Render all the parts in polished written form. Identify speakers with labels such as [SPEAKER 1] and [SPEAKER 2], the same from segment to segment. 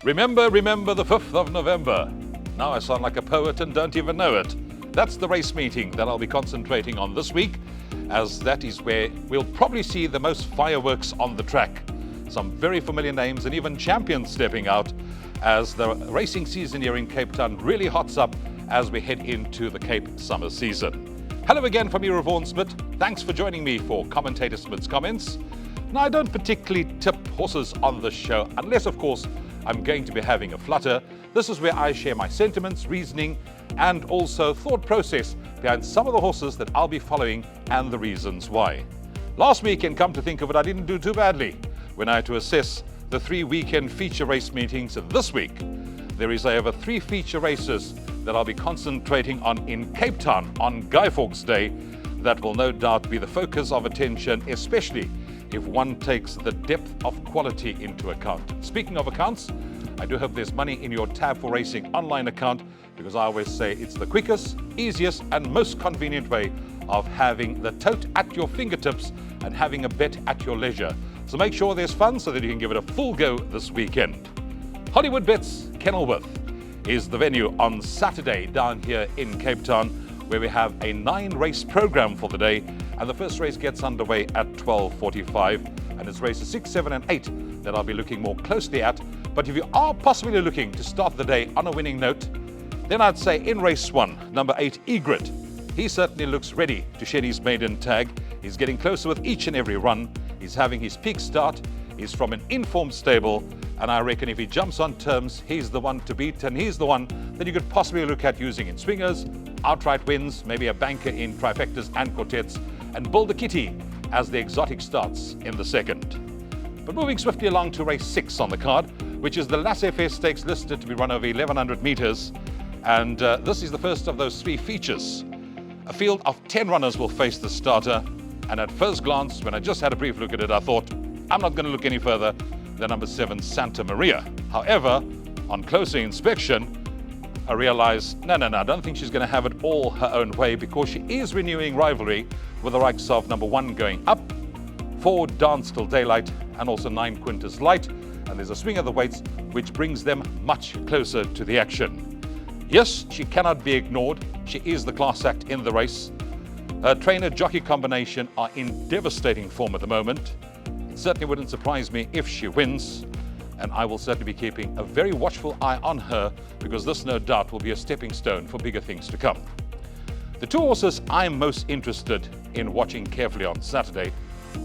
[SPEAKER 1] Remember the 5th of November. Now I sound like a poet and don't even know it. That's the race meeting that I'll be concentrating on this week, as that is where we'll probably see the most fireworks on the track. Some very familiar names and even champions stepping out as the racing season here in Cape Town really hots up as we head into the Cape summer season. Hello again from me, Smit. Thanks for joining me for Commentator Smit's comments. Now, I don't particularly tip horses on this show, unless of course I'm going to be having a flutter. This is where I share my sentiments, reasoning, and also thought process behind some of the horses that I'll be following and the reasons why. Last weekend, come to think of it, I didn't do too badly when I had to assess the 3 weekend feature race meetings. And this week, there is over 3 feature races that I'll be concentrating on in Cape Town on Guy Fawkes Day that will no doubt be the focus of attention, especially if one takes the depth of quality into account. Speaking of accounts, I do hope there's money in your Tab for Racing online account, because I always say it's the quickest, easiest and most convenient way of having the tote at your fingertips and having a bet at your leisure. So make sure there's fun so that you can give it a full go this weekend. Hollywood Bets Kenilworth is the venue on Saturday down here in Cape Town, where we have a 9-race program for the day, and the first race gets underway at 12:45, and it's races 6, 7 and 8 that I'll be looking more closely at. But if you are possibly looking to start the day on a winning note, then I'd say in race 1, number 8, Egret. He certainly looks ready to shed his maiden tag. He's getting closer with each and every run. He's having his peak start. He's from an informed stable, and I reckon if he jumps on terms, he's the one to beat, and he's the one that you could possibly look at using in swingers, outright wins, maybe a banker in trifectas and quartets, and build a kitty as the exotic starts in the second. But moving swiftly along to race 6 on the card, which is the Laissez-Faire Stakes, listed to be run over 1,100 meters. And this is the first of those 3 features. A field of 10 runners will face the starter. And at first glance, when I just had a brief look at it, I thought, I'm not going to look any further than number 7, Santa Maria. However, on closer inspection, I realized, no, I don't think she's going to have it all her own way, because she is renewing rivalry with the likes of number 1 Going Up, 4 Dance Till Daylight, and also 9 Quintus Light. And there's a swing of the weights which brings them much closer to the action. Yes, she cannot be ignored. She is the class act in the race. Her trainer-jockey combination are in devastating form at the moment. It certainly wouldn't surprise me if she wins, and I will certainly be keeping a very watchful eye on her, because this no doubt will be a stepping stone for bigger things to come. The 2 horses I'm most interested in watching carefully on Saturday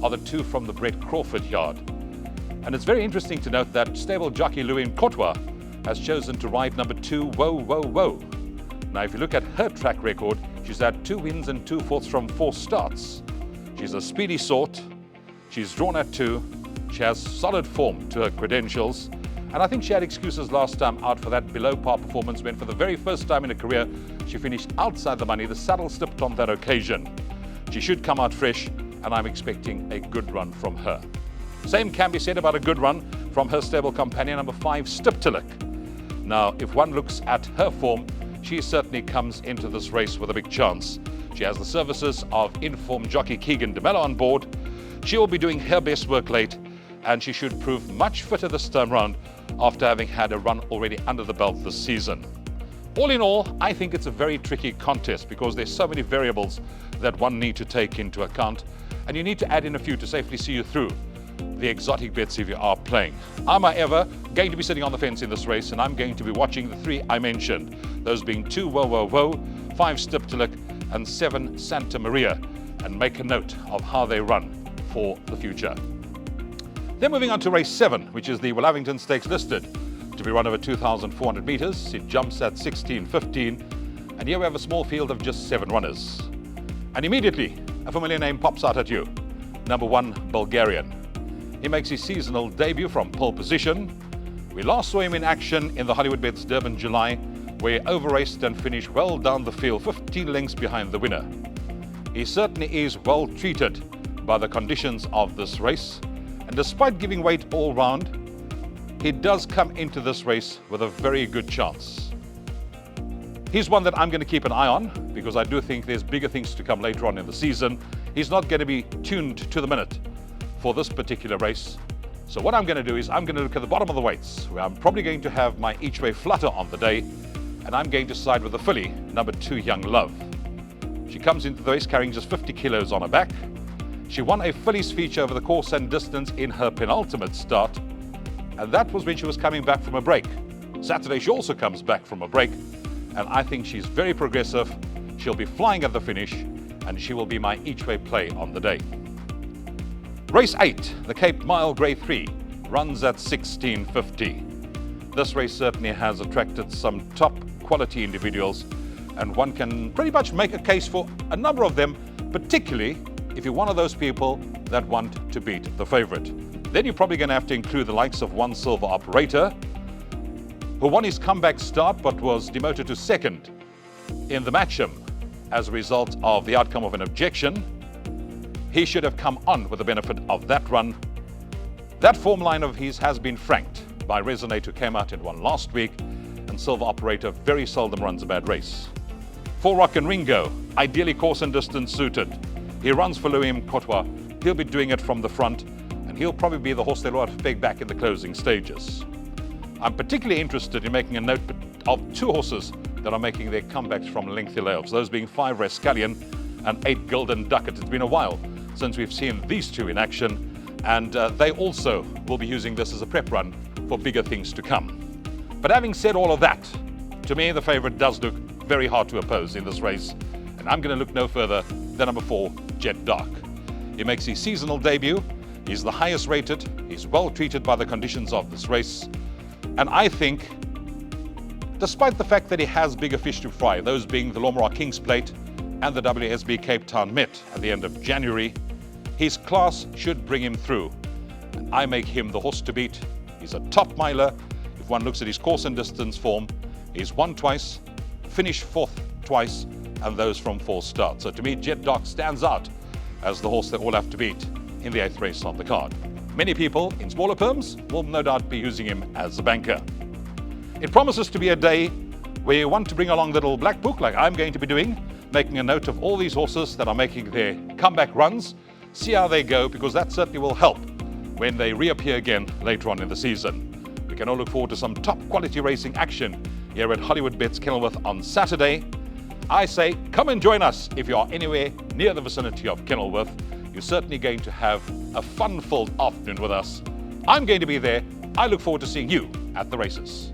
[SPEAKER 1] are the 2 from the Brett Crawford yard. And it's very interesting to note that stable jockey Louis Kotwa has chosen to ride number 2, Whoa Whoa Whoa. Now, if you look at her track record, she's had 2 wins and 2 fourths from 4 starts. She's a speedy sort. She's drawn at 2. She has solid form to her credentials. And I think she had excuses last time out for that below par performance, when for the very first time in her career, she finished outside the money. The saddle slipped on that occasion. She should come out fresh, and I'm expecting a good run from her. Same can be said about a good run from her stable companion, number 5, Stiptalik. Now, if one looks at her form, she certainly comes into this race with a big chance. She has the services of informed jockey Keegan de Mello on board. She will be doing her best work late, and she should prove much fitter this time round after having had a run already under the belt this season. All in all, I think it's a very tricky contest, because there's so many variables that one need to take into account, and you need to add in a few to safely see you through the exotic bets if you are playing. I'm, however, going to be sitting on the fence in this race, and I'm going to be watching the 3 I mentioned, those being 2 Whoa Whoa Whoa, 5 Stiptalik, and 7 Santa Maria, and make a note of how they run for the future. Then moving on to race 7, which is the Willowington Stakes, listed to be run over 2,400 meters. It jumps at 16:15, and here we have a small field of just 7 runners. And immediately, a familiar name pops out at you, number 1 Bulgarian. He makes his seasonal debut from pole position. We last saw him in action in the Hollywood Bets Durban July, where he over-raced and finished well down the field, 15 lengths behind the winner. He certainly is well treated by the conditions of this race, and despite giving weight all round, he does come into this race with a very good chance. He's one that I'm going to keep an eye on, because I do think there's bigger things to come later on in the season. He's not going to be tuned to the minute for this particular race. So what I'm going to do is I'm going to look at the bottom of the weights, where I'm probably going to have my each way flutter on the day, and I'm going to side with the filly, number 2, Young Love. She comes into the race carrying just 50 kilos on her back. She won a fillies feature over the course and distance in her penultimate start, and that was when she was coming back from a break. Saturday she also comes back from a break, and I think she's very progressive. She'll be flying at the finish, and she will be my each way play on the day. Race 8, the Cape Mile Gr3, runs at 1650. This race certainly has attracted some top quality individuals, and one can pretty much make a case for a number of them, particularly if you're one of those people that want to beat the favorite. Then you're probably going to have to include the likes of One Silver Operator, who won his comeback start but was demoted to second in the Matcham as a result of the outcome of an objection. He should have come on with the benefit of that run. That form line of his has been franked by Resonate, who came out and won last week, and Silver Operator very seldom runs a bad race. For Rock and Ringo, ideally course and distance suited. He runs for Louis Mkotwa. He'll be doing it from the front, and he'll probably be the horse they'll want to peg back in the closing stages. I'm particularly interested in making a note of 2 horses that are making their comebacks from lengthy layoffs, those being 5 Rascallion and 8 Golden Ducat. It's been a while since we've seen these 2 in action, and they also will be using this as a prep run for bigger things to come. But having said all of that, to me the favourite does look very hard to oppose in this race, and I'm going to look no further than number 4, Jet Dark. He makes his seasonal debut. He's the highest rated. He's well treated by the conditions of this race, and I think, despite the fact that he has bigger fish to fry, those being the Lomara Kings Plate and the WSB Cape Town Met at the end of January, his class should bring him through, and I make him the horse to beat. He's a top miler. If one looks at his course and distance form, he's won twice, finished 4th twice, and those from 4 starts. So to me, Jet Dark stands out as the horse they all have to beat in the 8th race on the card. Many people in smaller firms will no doubt be using him as a banker. It promises to be a day where you want to bring along the little black book like I'm going to be doing, making a note of all these horses that are making their comeback runs, see how they go, because that certainly will help when they reappear again later on in the season. We can all look forward to some top quality racing action here at Hollywood Bets Kenilworth on Saturday. I say come and join us if you are anywhere near the vicinity of Kenilworth. You're certainly going to have a fun-filled afternoon with us. I'm going to be there. I look forward to seeing you at the races.